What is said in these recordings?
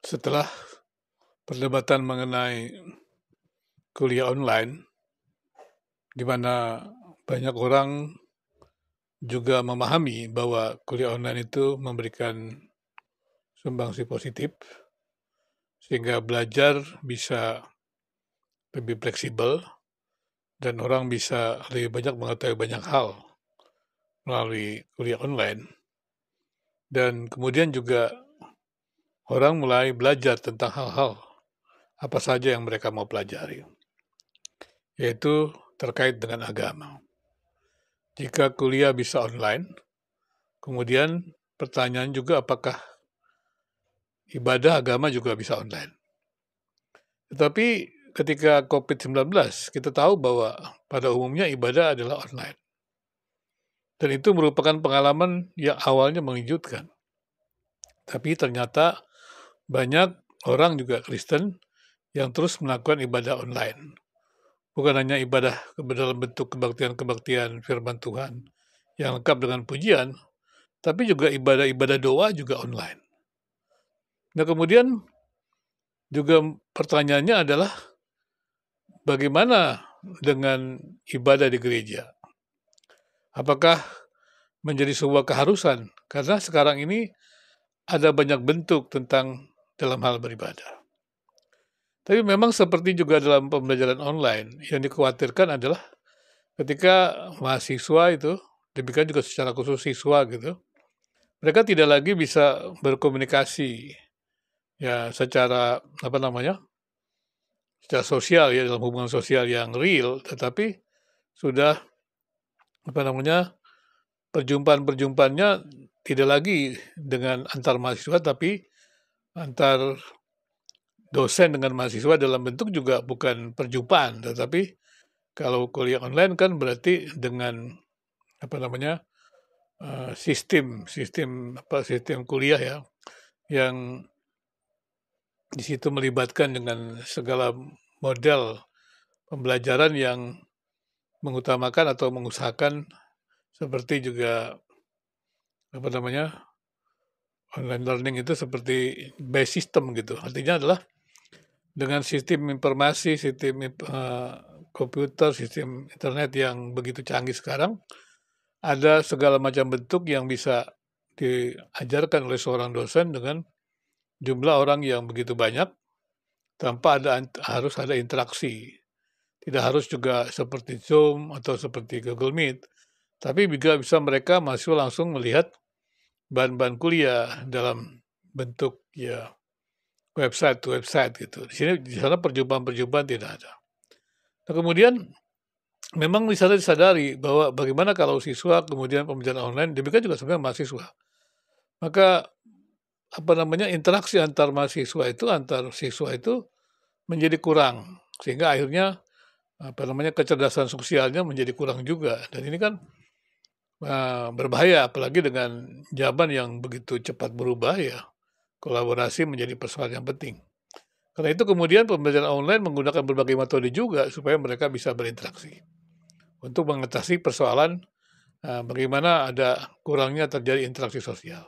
Setelah perdebatan mengenai kuliah online, di mana banyak orang juga memahami bahwa kuliah online itu memberikan sumbangsi positif, sehingga belajar bisa lebih fleksibel dan orang bisa lebih banyak mengetahui banyak hal melalui kuliah online. Dan kemudian juga orang mulai belajar tentang hal-hal apa saja yang mereka mau pelajari, yaitu terkait dengan agama. Jika kuliah bisa online, kemudian pertanyaan juga apakah ibadah agama juga bisa online. Tetapi ketika COVID-19, kita tahu bahwa pada umumnya ibadah adalah online. Dan itu merupakan pengalaman yang awalnya mengejutkan. Tapi ternyata banyak orang juga Kristen yang terus melakukan ibadah online. Bukan hanya ibadah dalam bentuk kebaktian-kebaktian firman Tuhan yang lengkap dengan pujian, tapi juga ibadah-ibadah doa juga online. Nah, kemudian juga pertanyaannya adalah bagaimana dengan ibadah di gereja? Apakah menjadi sebuah keharusan? Karena sekarang ini ada banyak bentuk tentang dalam hal beribadah. Tapi memang seperti juga dalam pembelajaran online, yang dikhawatirkan adalah ketika mahasiswa itu, demikian juga secara khusus siswa gitu, mereka tidak lagi bisa berkomunikasi ya secara apa namanya, secara sosial ya dalam hubungan sosial yang real, tetapi sudah apa namanya perjumpaan-perjumpaannya tidak lagi dengan antar mahasiswa, tapi antar dosen dengan mahasiswa dalam bentuk juga bukan perjumpaan, tetapi kalau kuliah online kan berarti dengan apa namanya sistem kuliah ya yang di situ melibatkan dengan segala model pembelajaran yang mengutamakan atau mengusahakan seperti juga apa namanya online learning itu seperti by system gitu. Artinya adalah dengan sistem informasi, sistem komputer, sistem internet yang begitu canggih sekarang, ada segala macam bentuk yang bisa diajarkan oleh seorang dosen dengan jumlah orang yang begitu banyak tanpa harus ada interaksi. Tidak harus juga seperti Zoom atau seperti Google Meet, tapi juga bisa mereka mahasiswa langsung melihat bahan-bahan kuliah dalam bentuk ya website to website gitu. Di sana perjumpaan-perjumpaan tidak ada. Nah, kemudian memang di sana disadari bahwa bagaimana kalau siswa kemudian pembelajaran online, demikian juga sebenarnya mahasiswa. Maka apa namanya interaksi antar mahasiswa itu, antar siswa itu menjadi kurang sehingga akhirnya apa namanya kecerdasan sosialnya menjadi kurang juga. Dan ini kan berbahaya apalagi dengan zaman yang begitu cepat berubah ya. Kolaborasi menjadi persoalan yang penting. Karena itu kemudian pembelajaran online menggunakan berbagai metode juga supaya mereka bisa berinteraksi untuk mengatasi persoalan bagaimana ada kurangnya terjadi interaksi sosial.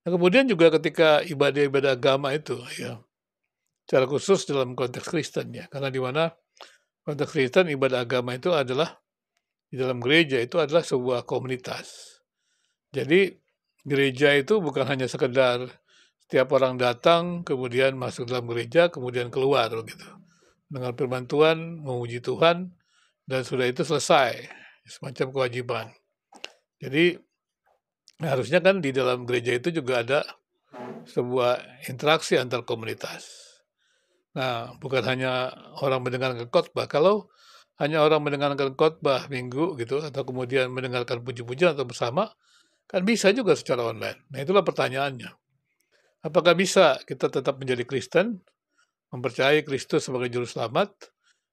Nah, kemudian juga ketika ibadah-ibadah agama itu ya, secara khusus dalam konteks Kristen ya, karena di mana konteks Kristen ibadah agama itu adalah di dalam gereja itu adalah sebuah komunitas. Jadi gereja itu bukan hanya sekedar setiap orang datang, kemudian masuk dalam gereja, kemudian keluar gitu. Dengan firman Tuhan, memuji Tuhan, dan sudah itu selesai. Semacam kewajiban. Jadi harusnya kan di dalam gereja itu juga ada sebuah interaksi antar komunitas. Nah, bukan hanya orang mendengarkan khotbah. Kalau hanya orang mendengarkan khotbah minggu gitu, atau kemudian mendengarkan puji-pujian atau bersama, kan bisa juga secara online. Nah, itulah pertanyaannya. Apakah bisa kita tetap menjadi Kristen, mempercayai Kristus sebagai juru selamat,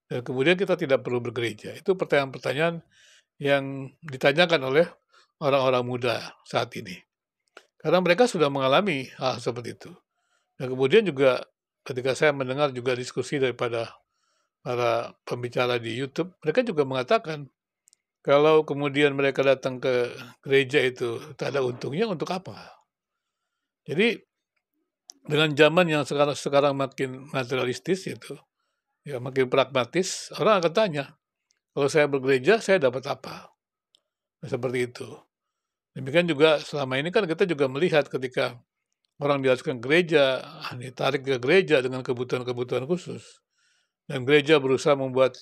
dan kemudian kita tidak perlu bergereja? Itu pertanyaan-pertanyaan yang ditanyakan oleh orang-orang muda saat ini. Karena mereka sudah mengalami hal seperti itu. Dan kemudian juga ketika saya mendengar juga diskusi daripada para pembicara di YouTube, mereka juga mengatakan kalau kemudian mereka datang ke gereja itu tak ada untungnya, untuk apa? Jadi dengan zaman yang sekarang makin materialistis itu, ya makin pragmatis, orang akan tanya, "Kalau saya bergereja, saya dapat apa?" Nah, seperti itu. Demikian juga selama ini kan kita juga melihat ketika orang dimasukkan gereja, ditarik ke gereja dengan kebutuhan-kebutuhan khusus. Dan gereja berusaha membuat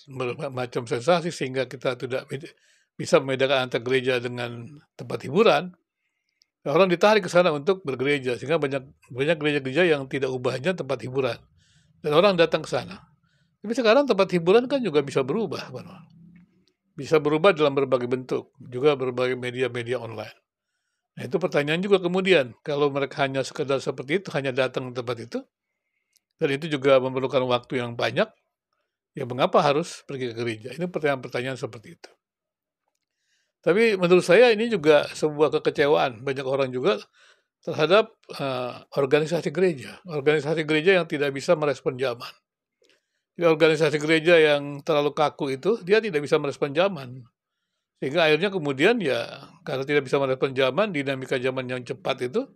macam sensasi sehingga kita tidak bisa membedakan antara gereja dengan tempat hiburan. Orang ditarik ke sana untuk bergereja sehingga banyak banyak gereja-gereja yang tidak ubahnya tempat hiburan dan orang datang ke sana. Tapi sekarang tempat hiburan kan juga bisa berubah, bisa berubah dalam berbagai bentuk, juga berbagai media-media online. Nah, itu pertanyaan juga kemudian, kalau mereka hanya sekedar seperti itu, hanya datang ke tempat itu, dan itu juga memerlukan waktu yang banyak, ya mengapa harus pergi ke gereja? Ini pertanyaan-pertanyaan seperti itu. Tapi menurut saya ini juga sebuah kekecewaan banyak orang juga terhadap organisasi gereja. Organisasi gereja yang tidak bisa merespon zaman. Jadi organisasi gereja yang terlalu kaku itu, dia tidak bisa merespon zaman. Sehingga akhirnya kemudian ya karena tidak bisa merespon zaman, dinamika zaman yang cepat itu,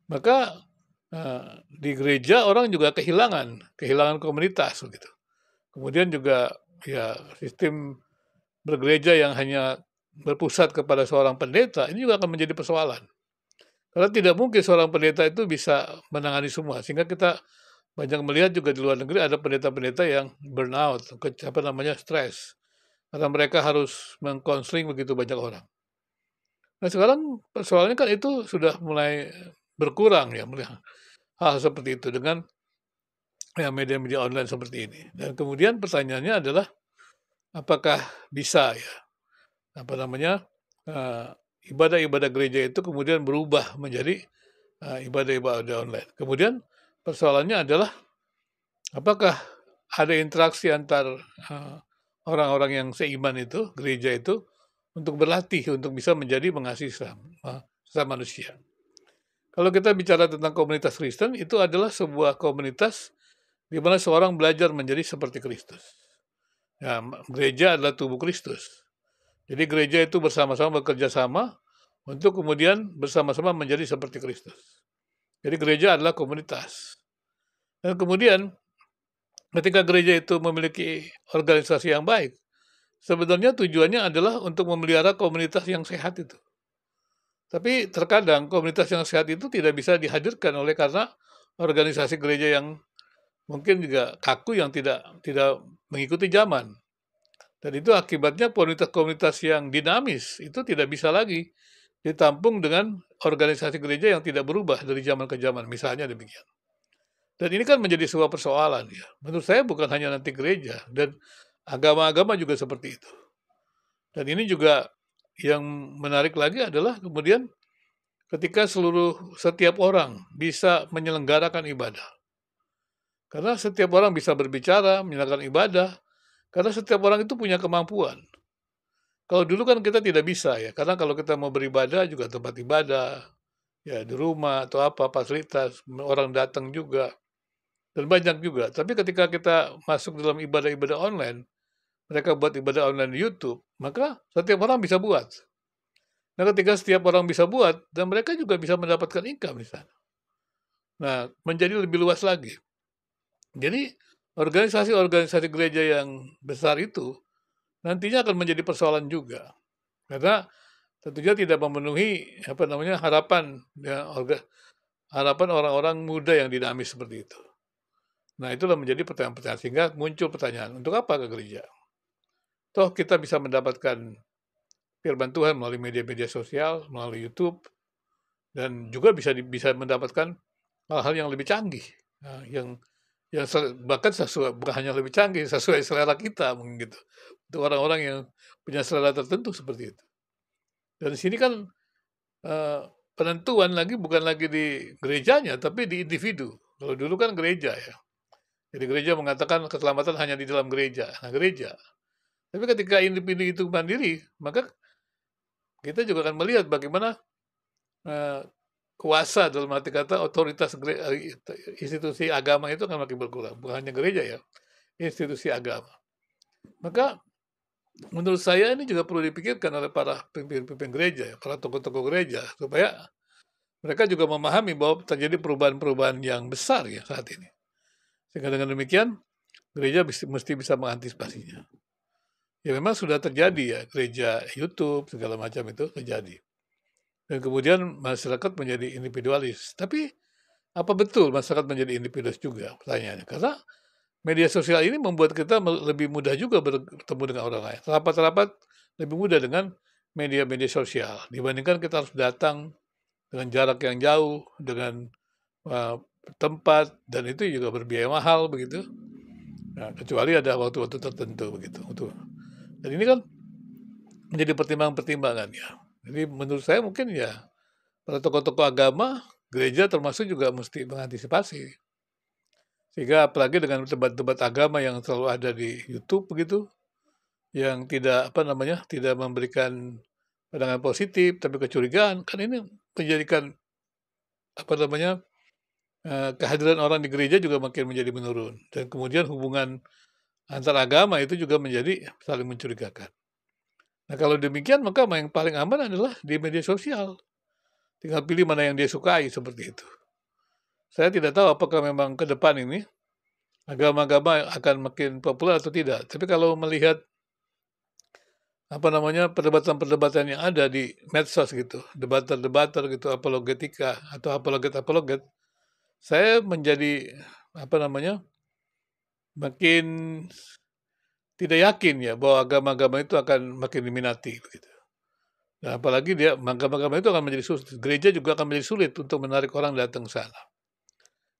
maka di gereja orang juga kehilangan komunitas begitu. Kemudian juga ya sistem bergereja yang hanya berpusat kepada seorang pendeta, ini juga akan menjadi persoalan. Karena tidak mungkin seorang pendeta itu bisa menangani semua, sehingga kita banyak melihat juga di luar negeri ada pendeta-pendeta yang burnout, stres. Karena mereka harus mengkonseling begitu banyak orang. Nah sekarang persoalannya kan itu sudah mulai berkurang ya, melihat hal seperti itu dengan ya media-media online seperti ini. Dan kemudian pertanyaannya adalah apakah bisa ya eee, ibadah-ibadah gereja itu kemudian berubah menjadi, ibadah-ibadah online. Kemudian persoalannya adalah apakah ada interaksi antar, orang-orang yang seiman itu, gereja itu, untuk berlatih, untuk bisa menjadi mengasihi sesama manusia. Kalau kita bicara tentang komunitas Kristen, itu adalah sebuah komunitas di mana seorang belajar menjadi seperti Kristus. Ya, gereja adalah tubuh Kristus. Jadi gereja itu bersama-sama bekerja sama untuk kemudian bersama-sama menjadi seperti Kristus. Jadi gereja adalah komunitas. Dan kemudian ketika gereja itu memiliki organisasi yang baik, sebenarnya tujuannya adalah untuk memelihara komunitas yang sehat itu. Tapi terkadang komunitas yang sehat itu tidak bisa dihadirkan oleh karena organisasi gereja yang mungkin juga kaku yang tidak tidak mengikuti zaman. Dan itu akibatnya komunitas-komunitas yang dinamis itu tidak bisa lagi ditampung dengan organisasi gereja yang tidak berubah dari zaman ke zaman, misalnya demikian. Dan ini kan menjadi sebuah persoalan ya. Menurut saya bukan hanya nanti gereja dan agama-agama juga seperti itu. Dan ini juga yang menarik lagi adalah kemudian ketika setiap orang bisa menyelenggarakan ibadah. Karena setiap orang bisa berbicara, menyelenggarakan ibadah, karena setiap orang itu punya kemampuan. Kalau dulu kan kita tidak bisa ya, karena kalau kita mau beribadah juga tempat ibadah, ya di rumah atau apa, fasilitas, orang datang juga, dan banyak juga. Tapi ketika kita masuk dalam ibadah-ibadah online, mereka buat ibadah online di YouTube, maka setiap orang bisa buat. Nah ketika setiap orang bisa buat, dan mereka juga bisa mendapatkan income di sana. Nah, menjadi lebih luas lagi. Jadi, organisasi-organisasi gereja yang besar itu nantinya akan menjadi persoalan juga. Karena tentunya tidak memenuhi harapan ya, harapan orang-orang muda yang dinamis seperti itu. Nah, itulah menjadi pertanyaan-pertanyaan sehingga muncul pertanyaan, untuk apa ke gereja? Toh kita bisa mendapatkan firman Tuhan melalui media-media sosial, melalui YouTube, dan juga bisa mendapatkan hal-hal yang lebih canggih, yang bahkan bukan hanya lebih canggih, sesuai selera kita mungkin gitu. Untuk orang-orang yang punya selera tertentu seperti itu. Dan di sini kan penentuan lagi bukan lagi di gerejanya, tapi di individu. Kalau dulu kan gereja ya. Jadi gereja mengatakan keselamatan hanya di dalam gereja. Nah, gereja. Tapi ketika individu itu mandiri, maka kita juga akan melihat bagaimana kuasa dalam arti kata otoritas institusi agama itu akan makin berkurang. Bukan hanya gereja ya, institusi agama. Maka menurut saya ini juga perlu dipikirkan oleh para pemimpin-pemimpin gereja, para tokoh-tokoh gereja, supaya mereka juga memahami bahwa terjadi perubahan-perubahan yang besar ya saat ini. Sehingga dengan demikian, gereja mesti bisa mengantisipasinya. Ya memang sudah terjadi ya, gereja YouTube, segala macam itu terjadi. Dan kemudian masyarakat menjadi individualis. Tapi apa betul masyarakat menjadi individualis juga? Pertanyaannya. Karena media sosial ini membuat kita lebih mudah juga bertemu dengan orang lain. Rapat-rapat lebih mudah dengan media-media sosial. Dibandingkan kita harus datang dengan jarak yang jauh, dengan tempat, dan itu juga berbiaya mahal begitu. Nah, kecuali ada waktu-waktu tertentu begitu. Dan ini kan menjadi pertimbangan-pertimbangan ya. Jadi menurut saya mungkin ya para tokoh-tokoh agama, gereja termasuk juga mesti mengantisipasi. Sehingga apalagi dengan debat-debat agama yang selalu ada di YouTube begitu, yang tidak tidak memberikan pandangan positif tapi kecurigaan, kan ini menjadikan kehadiran orang di gereja juga makin menjadi menurun, dan kemudian hubungan antar agama itu juga menjadi saling mencurigakan. Nah kalau demikian maka yang paling aman adalah di media sosial. Tinggal pilih mana yang dia sukai seperti itu. Saya tidak tahu apakah memang ke depan ini agama-agama akan makin populer atau tidak. Tapi kalau melihat perdebatan-perdebatan yang ada di medsos gitu, debater-debater gitu, apologetika atau apologet-apologet, saya menjadi makin tidak yakin ya bahwa agama-agama itu akan makin diminati begitu. Nah, apalagi agama-agama itu akan menjadi sulit. Gereja juga akan menjadi sulit untuk menarik orang datang ke sana.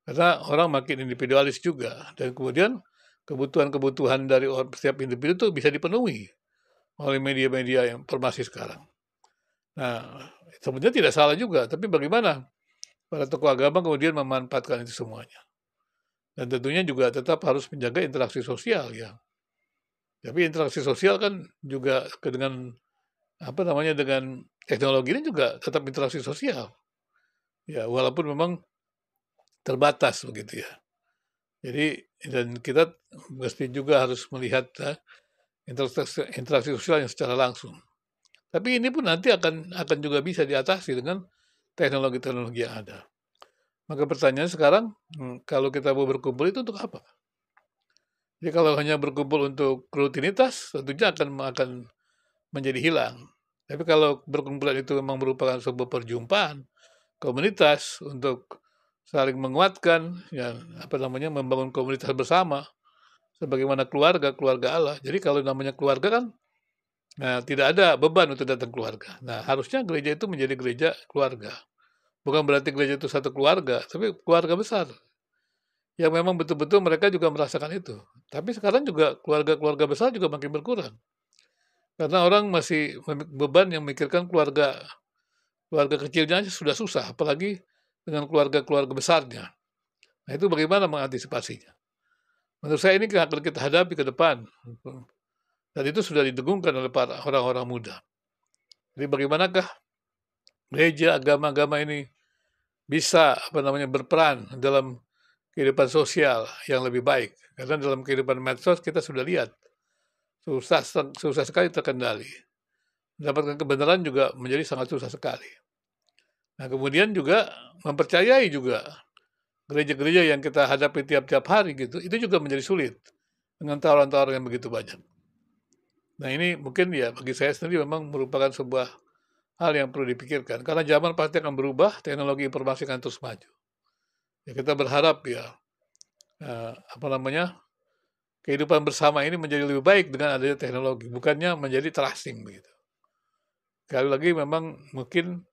Karena orang makin individualis juga, dan kemudian kebutuhan-kebutuhan dari setiap individu itu bisa dipenuhi oleh media-media yang informasi sekarang. Nah, sebenarnya tidak salah juga, tapi bagaimana para tokoh agama kemudian memanfaatkan itu semuanya. Dan tentunya juga tetap harus menjaga interaksi sosial ya. Tapi interaksi sosial kan juga dengan dengan teknologi ini juga tetap interaksi sosial. Ya, walaupun memang terbatas begitu ya. Jadi dan kita mesti juga harus melihat interaksi sosial yang secara langsung. Tapi ini pun nanti akan juga bisa diatasi dengan teknologi-teknologi yang ada. Maka pertanyaan sekarang, kalau kita mau berkumpul itu untuk apa? Jadi kalau hanya berkumpul untuk rutinitas, tentunya akan menjadi hilang. Tapi kalau berkumpulan itu memang merupakan sebuah perjumpaan komunitas untuk saling menguatkan, ya membangun komunitas bersama, sebagaimana keluarga Allah. Jadi kalau namanya keluarga kan, tidak ada beban untuk datang keluarga. Nah, harusnya gereja itu menjadi gereja keluarga. Bukan berarti gereja itu satu keluarga, tapi keluarga besar. Yang memang betul-betul mereka juga merasakan itu. Tapi sekarang juga keluarga-keluarga besar juga makin berkurang. Karena orang masih beban yang memikirkan keluarga kecilnya aja sudah susah, apalagi dengan keluarga besarnya. Nah, itu bagaimana mengantisipasinya? Menurut saya ini akan kita hadapi ke depan. Dan itu sudah didengungkan oleh para orang-orang muda. Jadi bagaimanakah gereja, agama-agama ini bisa berperan dalam kehidupan sosial yang lebih baik. Karena dalam kehidupan medsos kita sudah lihat susah sekali terkendali. Mendapatkan kebenaran juga menjadi sangat susah sekali. Nah, kemudian juga mempercayai juga gereja-gereja yang kita hadapi tiap-tiap hari gitu, itu juga menjadi sulit dengan tawaran-tawaran yang begitu banyak. Nah, ini mungkin ya bagi saya sendiri memang merupakan sebuah hal yang perlu dipikirkan. Karena zaman pasti akan berubah, teknologi informasi akan terus maju. Ya, kita berharap ya kehidupan bersama ini menjadi lebih baik dengan adanya teknologi, bukannya menjadi terasing begitu. Sekali lagi memang mungkin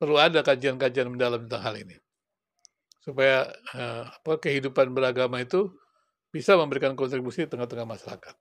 perlu ada kajian-kajian mendalam tentang hal ini, supaya kehidupan beragama itu bisa memberikan kontribusi di tengah-tengah masyarakat.